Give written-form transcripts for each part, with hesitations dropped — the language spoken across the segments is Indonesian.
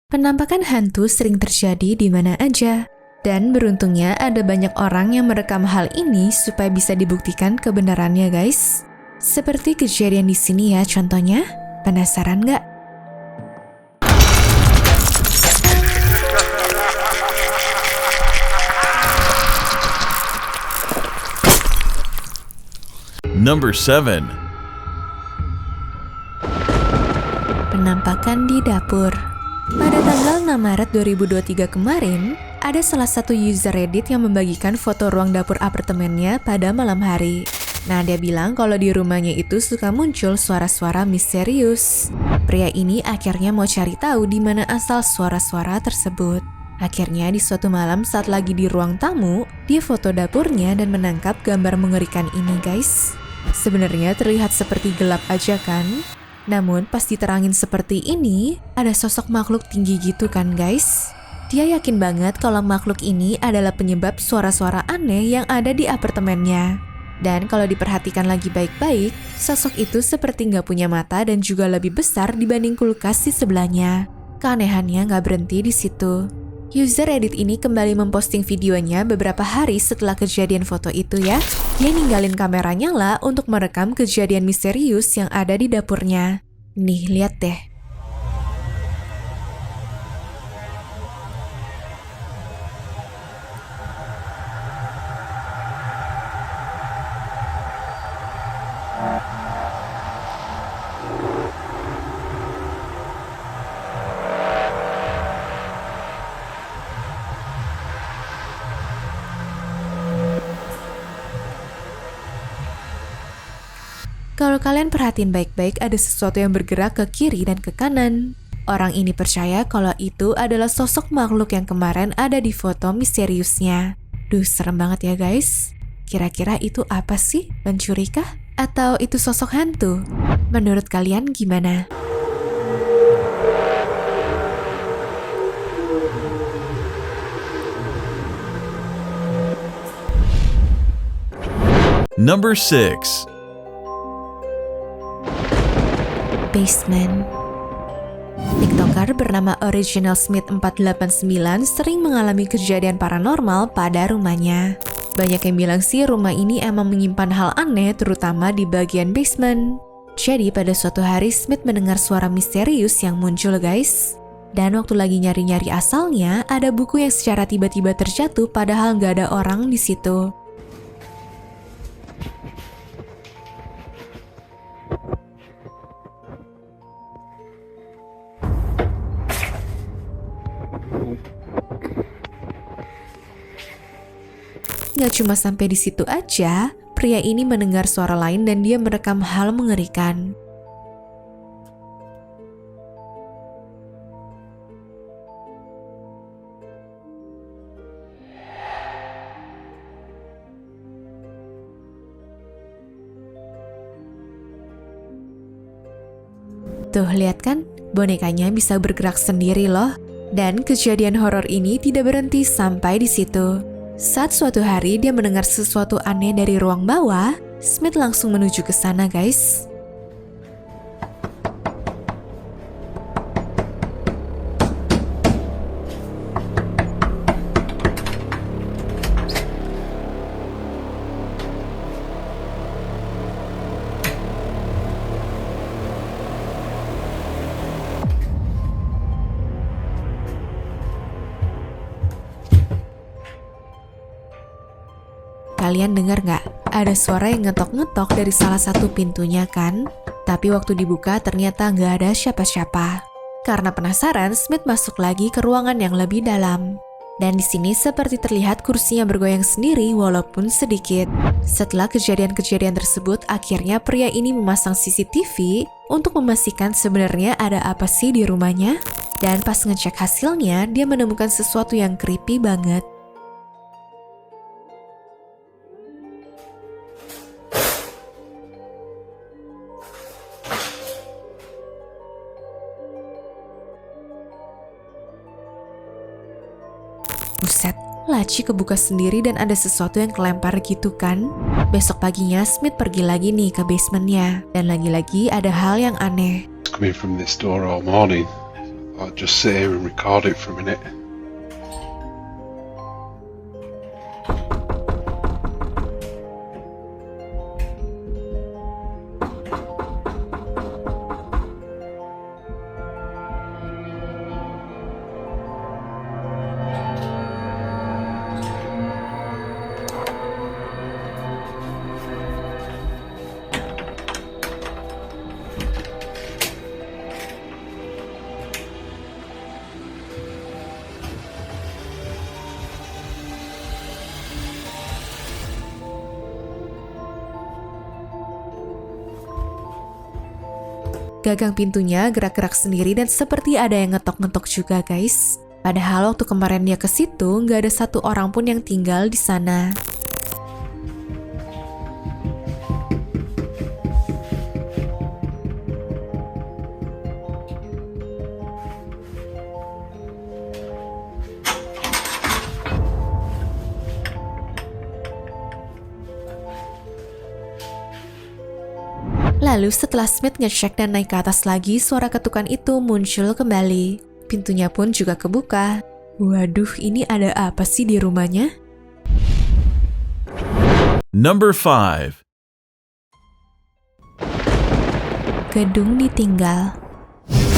Penampakan hantu sering terjadi di mana aja. Dan beruntungnya ada banyak orang yang merekam hal ini supaya bisa dibuktikan kebenarannya guys. Seperti kejadian di sini ya contohnya. Penasaran nggak? Number 7. Penampakan di dapur. Pada tanggal 6 Maret 2023 kemarin, ada salah satu user Reddit yang membagikan foto ruang dapur apartemennya pada malam hari. Nah, dia bilang kalau di rumahnya itu suka muncul suara-suara misterius. Pria ini akhirnya mau cari tahu di mana asal suara-suara tersebut. Akhirnya di suatu malam saat lagi di ruang tamu, dia foto dapurnya dan menangkap gambar mengerikan ini guys. Sebenarnya terlihat seperti gelap aja kan? Namun pas diterangin seperti ini, ada sosok makhluk tinggi gitu kan guys. Dia yakin banget kalau makhluk ini adalah penyebab suara-suara aneh yang ada di apartemennya. Dan kalau diperhatikan lagi baik-baik, sosok itu seperti nggak punya mata dan juga lebih besar dibanding kulkas di sebelahnya. Keanehannya nggak berhenti di situ. User Reddit ini kembali memposting videonya beberapa hari setelah kejadian foto itu ya. Dia ninggalin kameranya lah untuk merekam kejadian misterius yang ada di dapurnya. Nih, lihat deh. Kalau kalian perhatiin baik-baik, ada sesuatu yang bergerak ke kiri dan ke kanan. Orang ini percaya kalau itu adalah sosok makhluk yang kemarin ada di foto misteriusnya. Duh, serem banget ya guys. Kira-kira itu apa sih? Pencuri kah? Atau itu sosok hantu? Menurut kalian gimana? Number 6. Basement. TikToker bernama Original Smith 489 sering mengalami kejadian paranormal pada rumahnya. Banyak yang bilang sih rumah ini emang menyimpan hal aneh terutama di bagian basement. Jadi pada suatu hari Smith mendengar suara misterius yang muncul guys. Dan waktu lagi nyari-nyari asalnya, ada buku yang secara tiba-tiba terjatuh padahal nggak ada orang di situ. Gak cuma sampai di situ aja, pria ini mendengar suara lain dan dia merekam hal mengerikan. Tuh, lihat kan? Bonekanya bisa bergerak sendiri loh. Dan kejadian horor ini tidak berhenti sampai di situ. Saat suatu hari dia mendengar sesuatu aneh dari ruang bawah, Smith langsung menuju ke sana guys. Kalian dengar nggak? Ada suara yang ngetok-ngetok dari salah satu pintunya kan? Tapi waktu dibuka ternyata nggak ada siapa-siapa. Karena penasaran, Smith masuk lagi ke ruangan yang lebih dalam. Dan di sini seperti terlihat kursinya bergoyang sendiri walaupun sedikit. Setelah kejadian-kejadian tersebut, akhirnya pria ini memasang CCTV untuk memastikan sebenarnya ada apa sih di rumahnya. Dan pas ngecek hasilnya, dia menemukan sesuatu yang creepy banget. Buset, laci kebuka sendiri dan ada sesuatu yang kelempar gitu kan. Besok paginya Smith pergi lagi nih ke basementnya. Dan lagi-lagi ada hal yang aneh. Coming from this door all morning. I'll just sit here and record it for a minute. Gagang pintunya gerak-gerak sendiri dan seperti ada yang ngetok-ngetok juga guys. Padahal waktu kemarin dia ke situ nggak ada satu orang pun yang tinggal di sana. Lalu setelah Smith ngecek dan naik ke atas lagi, suara ketukan itu muncul kembali. Pintunya pun juga kebuka. Waduh, ini ada apa sih di rumahnya? Number 5. Gedung ditinggal.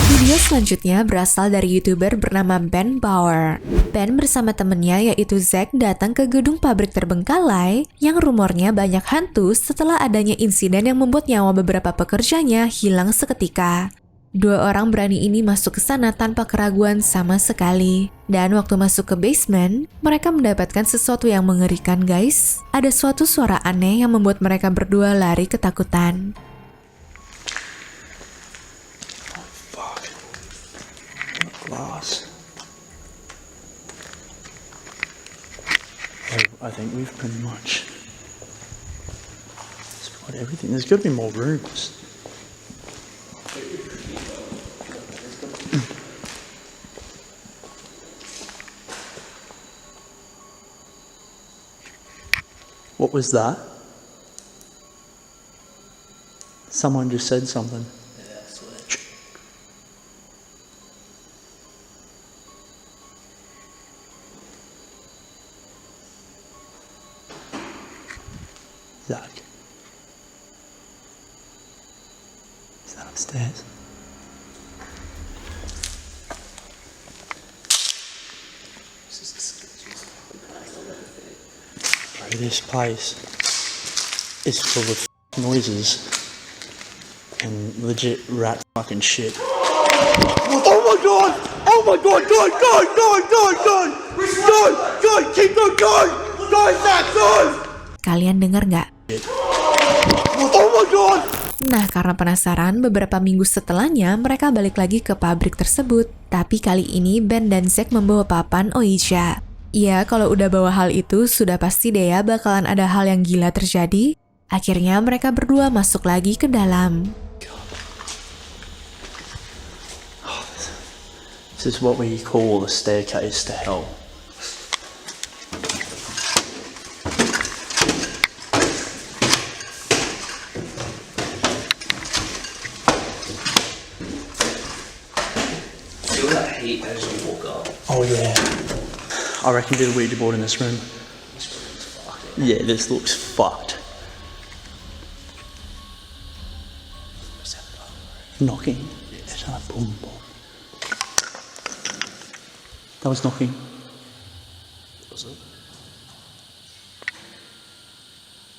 Video selanjutnya berasal dari YouTuber bernama Ben Bauer. Ben bersama temennya yaitu Zack datang ke gedung pabrik terbengkalai yang rumornya banyak hantu setelah adanya insiden yang membuat nyawa beberapa pekerjanya hilang seketika. Dua orang berani ini masuk ke sana tanpa keraguan sama sekali. Dan waktu masuk ke basement, mereka mendapatkan sesuatu yang mengerikan guys. Ada suatu suara aneh yang membuat mereka berdua lari ketakutan. Glass. I think we've pretty much explored everything. There's got to be more rooms. What was that? Someone just said something. Zach. Is that upstairs? Bro, this place is full of noises and legit rat fucking shit. Oh my god! Oh my god! God! God! God! God! God! God! God! Keep on going! God! Zach! God! Kalian dengar nggak? Oh my god! Nah, karena penasaran, beberapa minggu setelahnya mereka balik lagi ke pabrik tersebut. Tapi kali ini Ben dan Zack membawa papan Ouija. Ya, kalau udah bawa hal itu, sudah pasti deh ya bakalan ada hal yang gila terjadi. Akhirnya mereka berdua masuk lagi ke dalam. This is what we call the staircase to hell. Feel that heat as you walk up. Oh yeah. I reckon do a Ouija board in this room. Yeah, this looks fucked. Knocking. It's like boom, boom. That was knocking. Was it?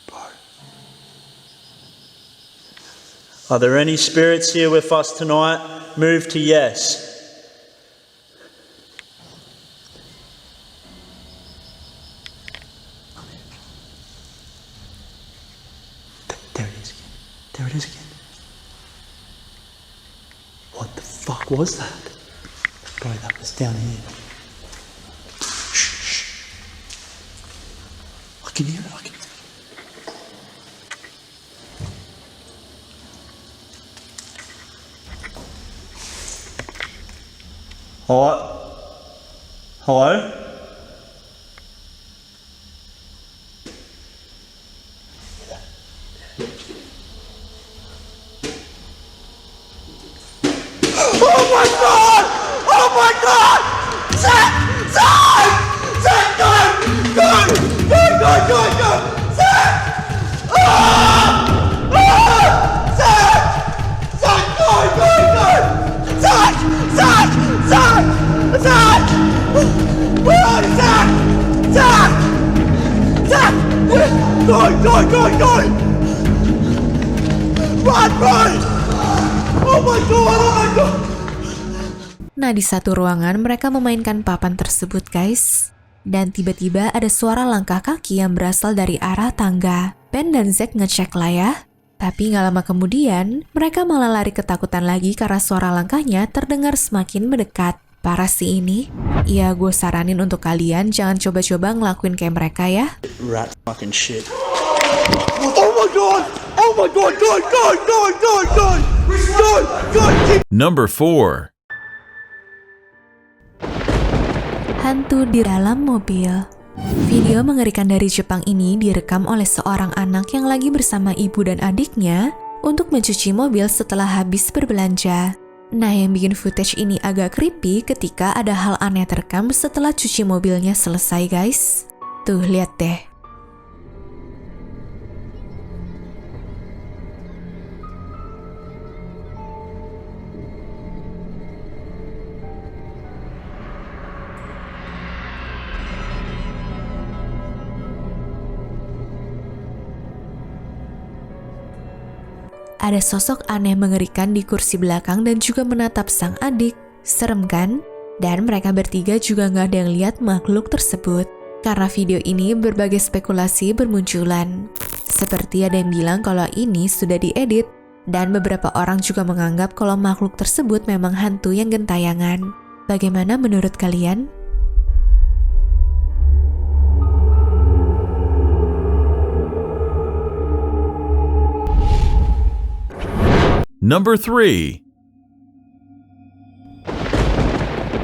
Bro. Are there any spirits here with us tonight? Move to yes. There it is again. There it is again. What the fuck was that? Bro, that was down here. Shh. I can hear it. I can. Hello? Hello? Oh my god! Nah, di satu ruangan mereka memainkan papan tersebut, guys. Dan tiba-tiba ada suara langkah kaki yang berasal dari arah tangga. Ben dan Zack ngecek lah ya. Tapi gak lama kemudian, mereka malah lari ketakutan lagi karena suara langkahnya terdengar semakin mendekat. Parah sih ini. Ya, gue saranin untuk kalian jangan coba-coba ngelakuin kayak mereka ya. Rat fucking shit. Oh my god! Oh my god! God! Number 4. Hantu di dalam mobil. Video mengerikan dari Jepang ini direkam oleh seorang anak yang lagi bersama ibu dan adiknya untuk mencuci mobil setelah habis berbelanja. Nah, yang bikin footage ini agak creepy ketika ada hal aneh terekam setelah cuci mobilnya selesai, guys. Tuh, lihat deh. Ada sosok aneh mengerikan di kursi belakang dan juga menatap sang adik. Serem kan? Dan mereka bertiga juga nggak ada yang lihat makhluk tersebut. Karena video ini berbagai spekulasi bermunculan. Seperti ada yang bilang kalau ini sudah diedit. Dan beberapa orang juga menganggap kalau makhluk tersebut memang hantu yang gentayangan. Bagaimana menurut kalian? Number 3.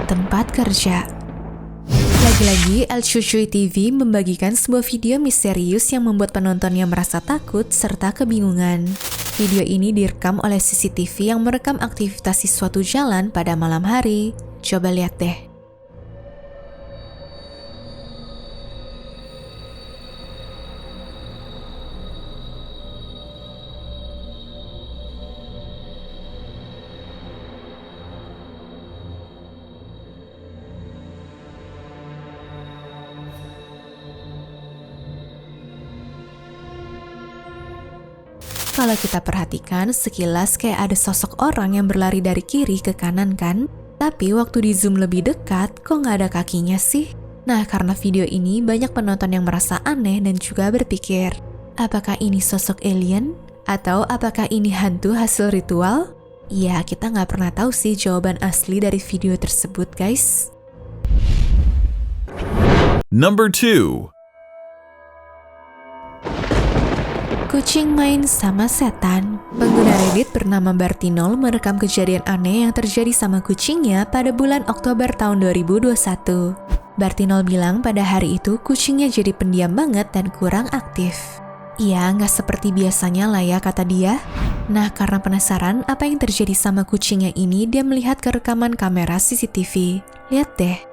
Tempat kerja. Lagi-lagi, El Chuchuy TV membagikan sebuah video misterius yang membuat penontonnya merasa takut serta kebingungan. Video ini direkam oleh CCTV yang merekam aktivitas di suatu jalan pada malam hari. Coba lihat deh. Kalau kita perhatikan, sekilas kayak ada sosok orang yang berlari dari kiri ke kanan kan? Tapi waktu di zoom lebih dekat, kok nggak ada kakinya sih? Nah, karena video ini banyak penonton yang merasa aneh dan juga berpikir, apakah ini sosok alien? Atau apakah ini hantu hasil ritual? Ya, kita nggak pernah tahu sih jawaban asli dari video tersebut, guys. Number 2. Kucing main sama setan. Pengguna Reddit bernama Bartinol merekam kejadian aneh yang terjadi sama kucingnya pada bulan Oktober tahun 2021. Bartinol bilang pada hari itu kucingnya jadi pendiam banget dan kurang aktif. Ya, nggak seperti biasanya lah ya, kata dia. Nah, karena penasaran apa yang terjadi sama kucingnya ini, dia melihat ke rekaman kamera CCTV. Lihat deh.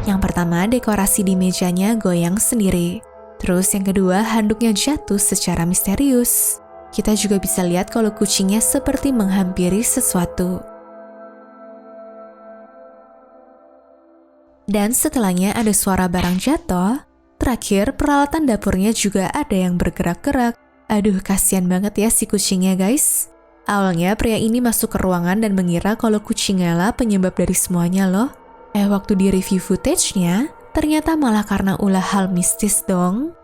Yang pertama, dekorasi di mejanya goyang sendiri. Terus yang kedua, handuknya jatuh secara misterius. Kita juga bisa lihat kalau kucingnya seperti menghampiri sesuatu. Dan setelahnya ada suara barang jatuh. Terakhir, peralatan dapurnya juga ada yang bergerak-gerak. Aduh, kasihan banget ya si kucingnya guys. Awalnya pria ini masuk ke ruangan dan mengira kalau kucingnya lah penyebab dari semuanya loh. Waktu di review footage-nya, ternyata malah karena ulah hal mistis dong.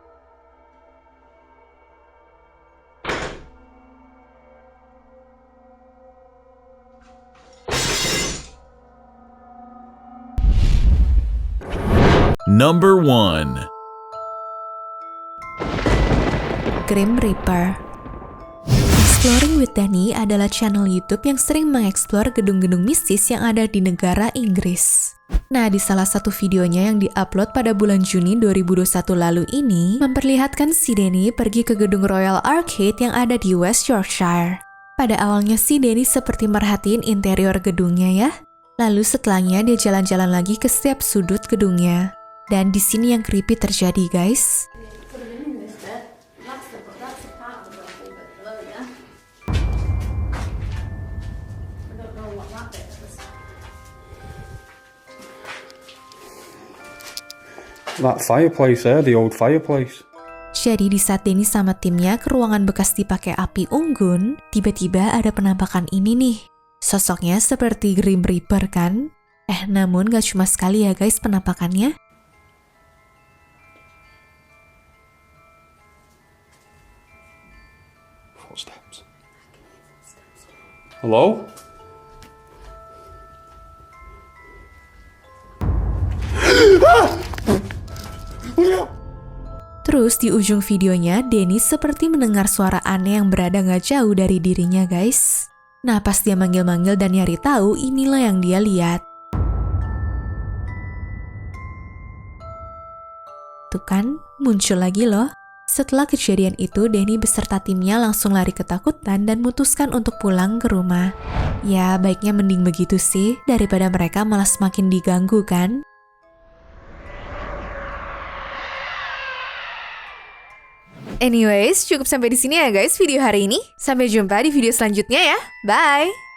Number 1. Grim Reaper. Exploring with Danny adalah channel YouTube yang sering mengeksplor gedung-gedung mistis yang ada di negara Inggris. Nah, di salah satu videonya yang diupload pada bulan Juni 2021 lalu ini, memperlihatkan si Danny pergi ke gedung Royal Arcade yang ada di West Yorkshire. Pada awalnya si Danny seperti merhatiin interior gedungnya ya. Lalu setelahnya dia jalan-jalan lagi ke setiap sudut gedungnya. Dan di sini yang creepy terjadi guys. That fireplace there, the old fireplace. Jadi di saat Danny sama timnya ke ruangan bekas dipakai api unggun, tiba-tiba ada penampakan ini nih. Sosoknya seperti Grim Reaper kan? Namun gak cuma sekali ya guys penampakannya. Footsteps. Hello? Terus di ujung videonya, Danny seperti mendengar suara aneh yang berada gak jauh dari dirinya guys. Nah pas dia manggil-manggil dan nyari tahu, inilah yang dia lihat. Tuh kan, muncul lagi loh. Setelah kejadian itu, Danny beserta timnya langsung lari ketakutan dan memutuskan untuk pulang ke rumah. Ya, baiknya mending begitu sih, daripada mereka malah semakin diganggu kan. Anyways, cukup sampai di sini ya guys video hari ini. Sampai jumpa di video selanjutnya ya. Bye!